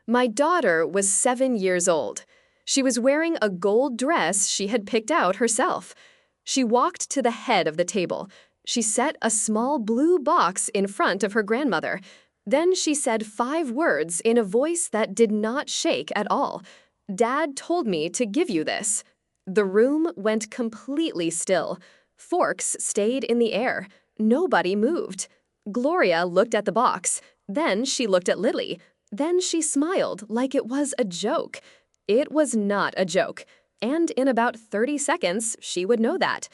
My daughter was 7 years old. She was wearing a gold dress she had picked out herself. She walked to the head of the table. She set a small blue box in front of her grandmother. Then she said 5 words in a voice that did not shake at all. "Dad told me to give you this." The room went completely still. Forks stayed in the air. Nobody moved. Gloria looked at the box. Then she looked at Lily. Then she smiled like it was a joke. It was not a joke. And in about 30 seconds, she would know that.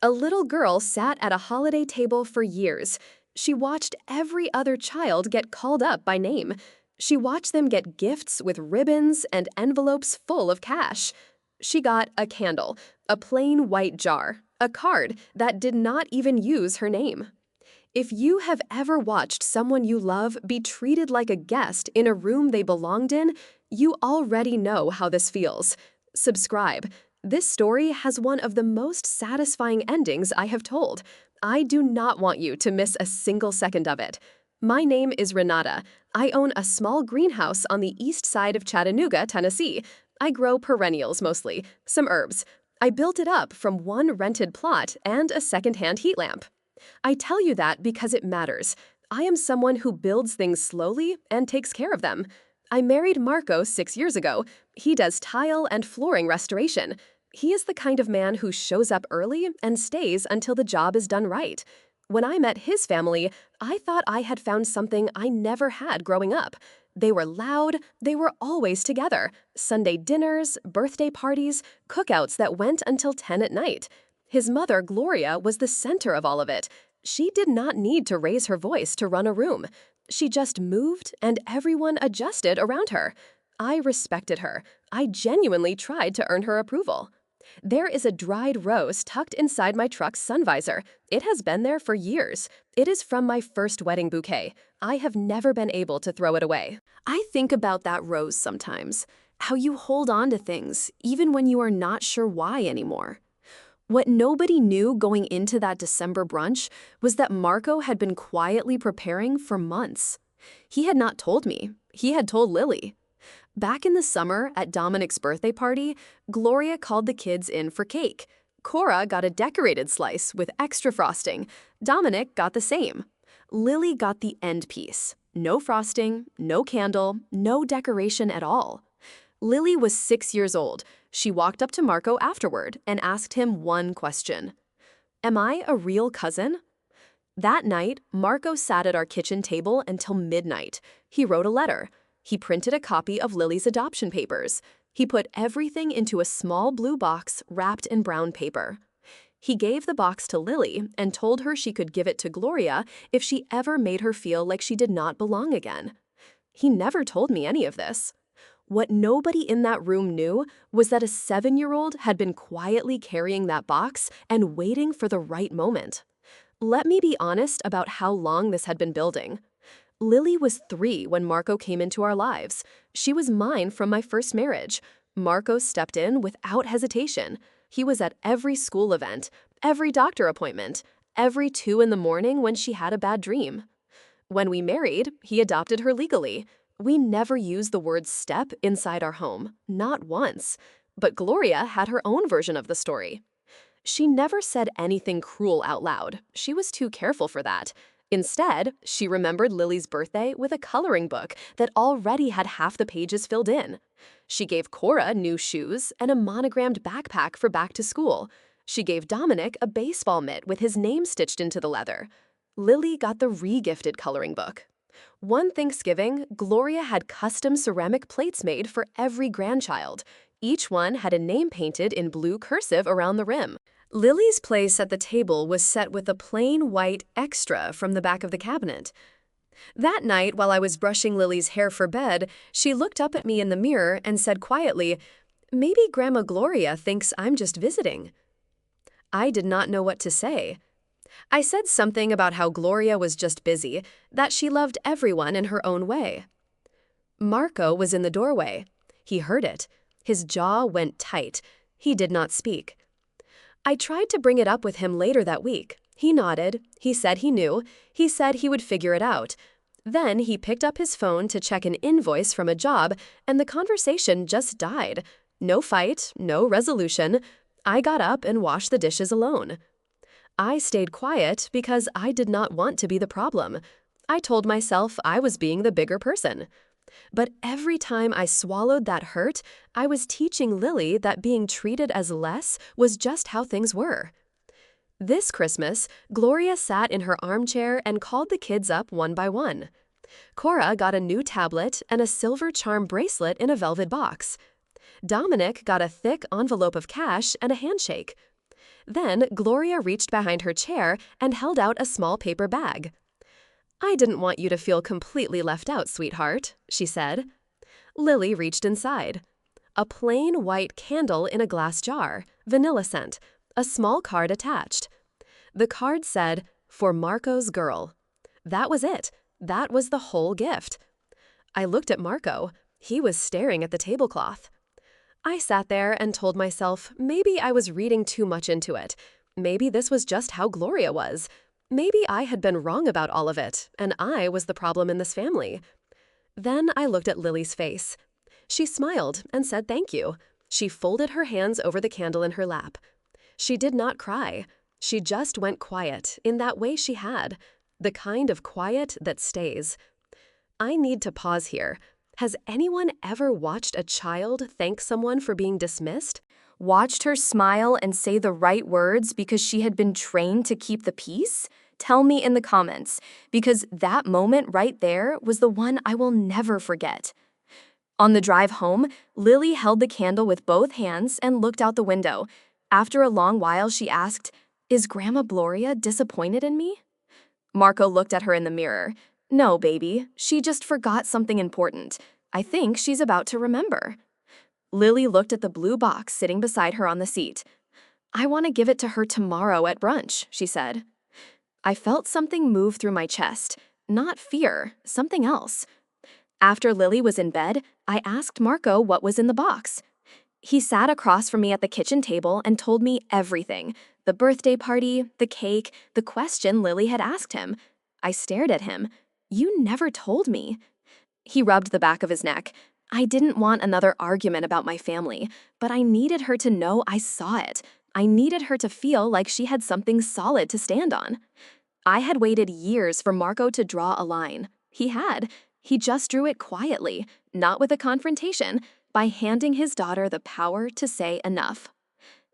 A little girl sat at a holiday table for years. She watched every other child get called up by name. She watched them get gifts with ribbons and envelopes full of cash. She got a candle, a plain white jar, a card that did not even use her name. If you have ever watched someone you love be treated like a guest in a room they belonged in, you already know how this feels. Subscribe. This story has one of the most satisfying endings I have told. I do not want you to miss a single second of it. My name is Renata. I own a small greenhouse on the east side of Chattanooga, Tennessee. I grow perennials mostly, some herbs. I built it up from one rented plot and a second-hand heat lamp. I tell you that because it matters. I am someone who builds things slowly and takes care of them. I married Marco 6 years ago. He does tile and flooring restoration. He is the kind of man who shows up early and stays until the job is done right. When I met his family, I thought I had found something I never had growing up. They were loud, they were always together. Sunday dinners, birthday parties, cookouts that went until 10 at night. His mother, Gloria, was the center of all of it. She did not need to raise her voice to run a room. She just moved, and everyone adjusted around her. I respected her. I genuinely tried to earn her approval. There is a dried rose tucked inside my truck's sun visor. It has been there for years. It is from my first wedding bouquet. I have never been able to throw it away. I think about that rose sometimes, how you hold on to things, even when you are not sure why anymore. What nobody knew going into that December brunch was that Marco had been quietly preparing for months. He had not told me. He had told Lily. Back in the summer at Dominic's birthday party, Gloria called the kids in for cake. Cora got a decorated slice with extra frosting. Dominic got the same. Lily got the end piece. No frosting, no candle, no decoration at all. Lily was 6 years old. She walked up to Marco afterward and asked him one question. "Am I a real cousin?" That night, Marco sat at our kitchen table until midnight. He wrote a letter. He printed a copy of Lily's adoption papers. He put everything into a small blue box wrapped in brown paper. He gave the box to Lily and told her she could give it to Gloria if she ever made her feel like she did not belong again. He never told me any of this. What nobody in that room knew was that a 7-year-old had been quietly carrying that box and waiting for the right moment. Let me be honest about how long this had been building. Lily was 3 when Marco came into our lives. She was mine from my first marriage. Marco stepped in without hesitation. He was at every school event, every doctor appointment, every 2 in the morning when she had a bad dream. When we married, he adopted her legally. We never used the word step inside our home, not once. But Gloria had her own version of the story. She never said anything cruel out loud. She was too careful for that. Instead, she remembered Lily's birthday with a coloring book that already had half the pages filled in. She gave Cora new shoes and a monogrammed backpack for back to school. She gave Dominic a baseball mitt with his name stitched into the leather. Lily got the regifted coloring book. One Thanksgiving, Gloria had custom ceramic plates made for every grandchild. Each one had a name painted in blue cursive around the rim. Lily's place at the table was set with a plain white extra from the back of the cabinet. That night, while I was brushing Lily's hair for bed, she looked up at me in the mirror and said quietly, "Maybe Grandma Gloria thinks I'm just visiting." I did not know what to say. I said something about how Gloria was just busy, that she loved everyone in her own way. Marco was in the doorway. He heard it. His jaw went tight. He did not speak. I tried to bring it up with him later that week. He nodded. He said he knew. He said he would figure it out. Then he picked up his phone to check an invoice from a job, and the conversation just died. No fight, no resolution. I got up and washed the dishes alone. I stayed quiet because I did not want to be the problem. I told myself I was being the bigger person. But every time I swallowed that hurt, I was teaching Lily that being treated as less was just how things were. This Christmas, Gloria sat in her armchair and called the kids up one by one. Cora got a new tablet and a silver charm bracelet in a velvet box. Dominic got a thick envelope of cash and a handshake. Then Gloria reached behind her chair and held out a small paper bag. "I didn't want you to feel completely left out, sweetheart," she said. Lily reached inside. A plain white candle in a glass jar, vanilla scent, a small card attached. The card said, "For Marco's girl." That was it. That was the whole gift. I looked at Marco. He was staring at the tablecloth. I sat there and told myself maybe I was reading too much into it. Maybe this was just how Gloria was. Maybe I had been wrong about all of it, and I was the problem in this family. Then I looked at Lily's face. She smiled and said thank you. She folded her hands over the candle in her lap. She did not cry. She just went quiet in that way she had, the kind of quiet that stays. I need to pause here. Has anyone ever watched a child thank someone for being dismissed? Watched her smile and say the right words because she had been trained to keep the peace? Tell me in the comments, because that moment right there was the one I will never forget. On the drive home, Lily held the candle with both hands and looked out the window. After a long while, she asked, "Is Grandma Gloria disappointed in me?" Marco looked at her in the mirror. "No, baby, she just forgot something important. I think she's about to remember." Lily looked at the blue box sitting beside her on the seat. "I want to give it to her tomorrow at brunch," she said. I felt something move through my chest. Not fear, something else. After Lily was in bed, I asked Marco what was in the box. He sat across from me at the kitchen table and told me everything. The birthday party, the cake, the question Lily had asked him. I stared at him. "You never told me." He rubbed the back of his neck. I didn't want another argument about my family, but I needed her to know I saw it. I needed her to feel like she had something solid to stand on. I had waited years for Marco to draw a line. He had. He just drew it quietly, not with a confrontation, by handing his daughter the power to say enough.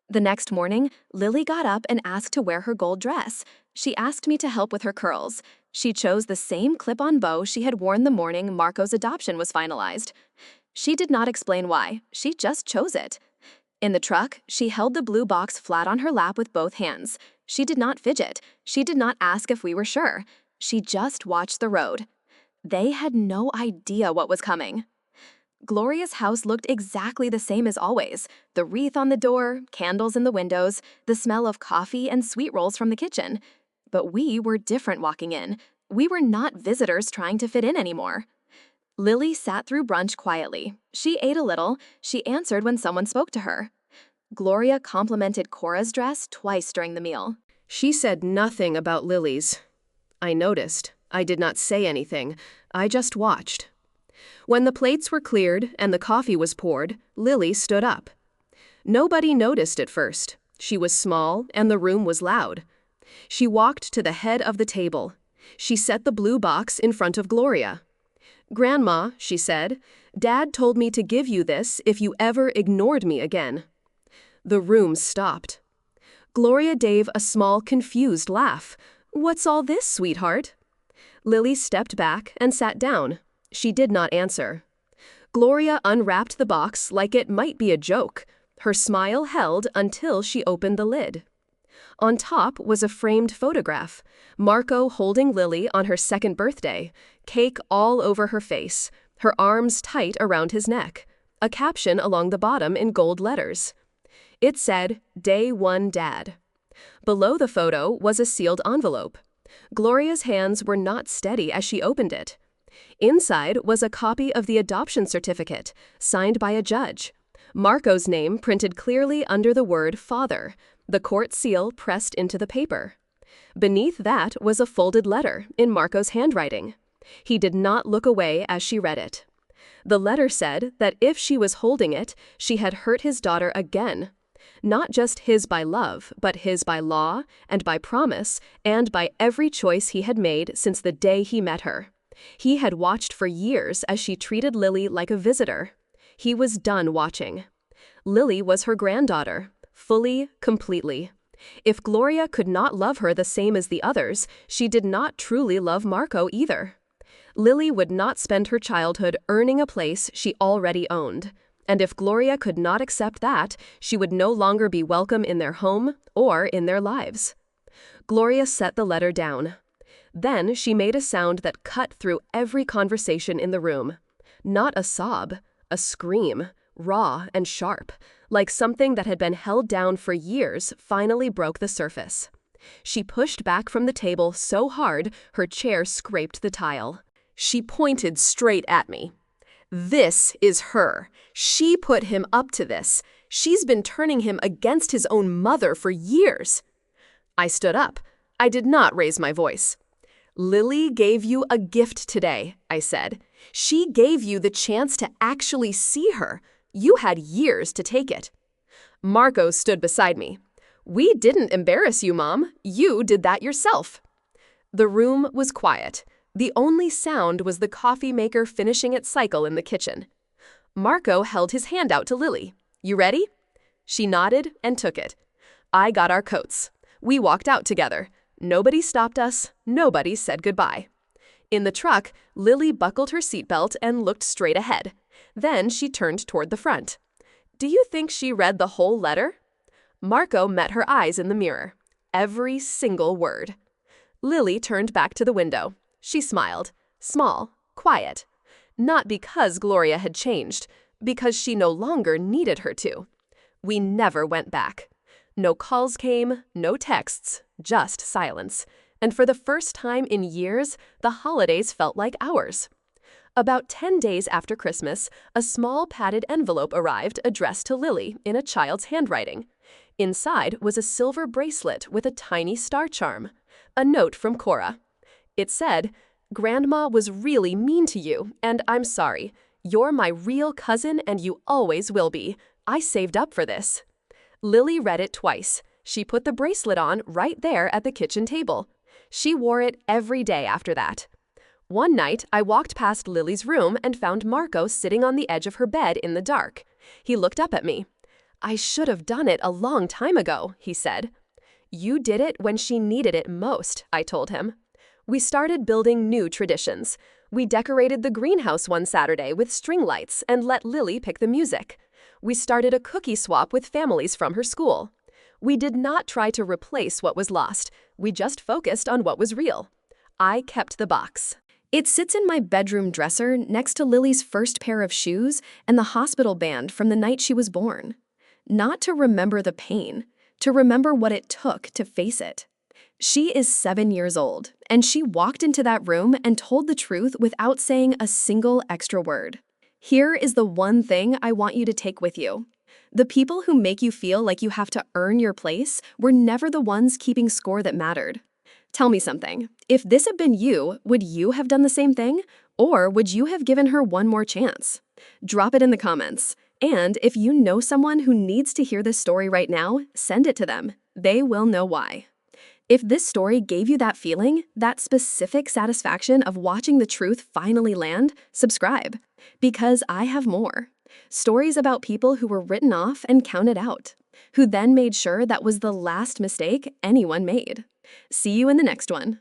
The next morning, Lily got up and asked to wear her gold dress. She asked me to help with her curls. She chose the same clip-on bow she had worn the morning Marco's adoption was finalized. She did not explain why. She just chose it. In the truck, she held the blue box flat on her lap with both hands. She did not fidget. She did not ask if we were sure. She just watched the road. They had no idea what was coming. Gloria's house looked exactly the same as always. The wreath on the door, candles in the windows, the smell of coffee and sweet rolls from the kitchen. But we were different walking in. We were not visitors trying to fit in anymore. Lily sat through brunch quietly. She ate a little. She answered when someone spoke to her. Gloria complimented Cora's dress twice during the meal. She said nothing about Lily's. I noticed. I did not say anything. I just watched. When the plates were cleared and the coffee was poured, Lily stood up. Nobody noticed at first. She was small and the room was loud. She walked to the head of the table. She set the blue box in front of Gloria. "Grandma," she said, "Dad told me to give you this if you ever ignored me again." The room stopped. Gloria gave a small, confused laugh. "What's all this, sweetheart?" Lily stepped back and sat down. She did not answer. Gloria unwrapped the box like it might be a joke. Her smile held until she opened the lid. On top was a framed photograph. Marco holding Lily on her second birthday, cake all over her face, her arms tight around his neck, a caption along the bottom in gold letters. It said, "Day 1 Dad." Below the photo was a sealed envelope. Gloria's hands were not steady as she opened it. Inside was a copy of the adoption certificate, signed by a judge. Marco's name printed clearly under the word father, the court seal pressed into the paper. Beneath that was a folded letter in Marco's handwriting. He did not look away as she read it. The letter said that if she was holding it, she had hurt his daughter again. Not just his by love, but his by law, and by promise, and by every choice he had made since the day he met her. He had watched for years as she treated Lily like a visitor. He was done watching. Lily was her granddaughter, fully, completely. If Gloria could not love her the same as the others, she did not truly love Marco either. Lily would not spend her childhood earning a place she already owned. And if Gloria could not accept that, she would no longer be welcome in their home or in their lives. Gloria set the letter down. Then she made a sound that cut through every conversation in the room. Not a sob, a scream, raw and sharp, like something that had been held down for years finally broke the surface. She pushed back from the table so hard her chair scraped the tile. She pointed straight at me. This is her. She put him up to this. She's been turning him against his own mother for years. I stood up. I did not raise my voice. Lily gave you a gift today, I said. She gave you the chance to actually see her. You had years to take it. Marco stood beside me. We didn't embarrass you, Mom. You did that yourself. The room was quiet. The only sound was the coffee maker finishing its cycle in the kitchen. Marco held his hand out to Lily. You ready? She nodded and took it. I got our coats. We walked out together. Nobody stopped us. Nobody said goodbye. In the truck, Lily buckled her seatbelt and looked straight ahead. Then she turned toward the front. Do you think she read the whole letter? Marco met her eyes in the mirror. Every single word. Lily turned back to the window. She smiled. Small, quiet. Not because Gloria had changed, because she no longer needed her to. We never went back. No calls came, no texts, just silence. And for the first time in years, the holidays felt like ours. About 10 days after Christmas, a small padded envelope arrived addressed to Lily in a child's handwriting. Inside was a silver bracelet with a tiny star charm. A note from Cora. It said, Grandma was really mean to you, and I'm sorry. You're my real cousin and you always will be. I saved up for this. Lily read it twice. She put the bracelet on right there at the kitchen table. She wore it every day after that. One night, I walked past Lily's room and found Marco sitting on the edge of her bed in the dark. He looked up at me. I should have done it a long time ago, he said. You did it when she needed it most, I told him. We started building new traditions. We decorated the greenhouse one Saturday with string lights and let Lily pick the music. We started a cookie swap with families from her school. We did not try to replace what was lost. We just focused on what was real. I kept the box. It sits in my bedroom dresser next to Lily's first pair of shoes and the hospital band from the night she was born. Not to remember the pain, to remember what it took to face it. She is 7 years old, and she walked into that room and told the truth without saying a single extra word. Here is the one thing I want you to take with you. The people who make you feel like you have to earn your place were never the ones keeping score that mattered. Tell me something. If this had been you, would you have done the same thing? Or would you have given her one more chance? Drop it in the comments. And if you know someone who needs to hear this story right now, send it to them. They will know why. If this story gave you that feeling, that specific satisfaction of watching the truth finally land, subscribe. Because I have more. Stories about people who were written off and counted out, who then made sure that was the last mistake anyone made. See you in the next one.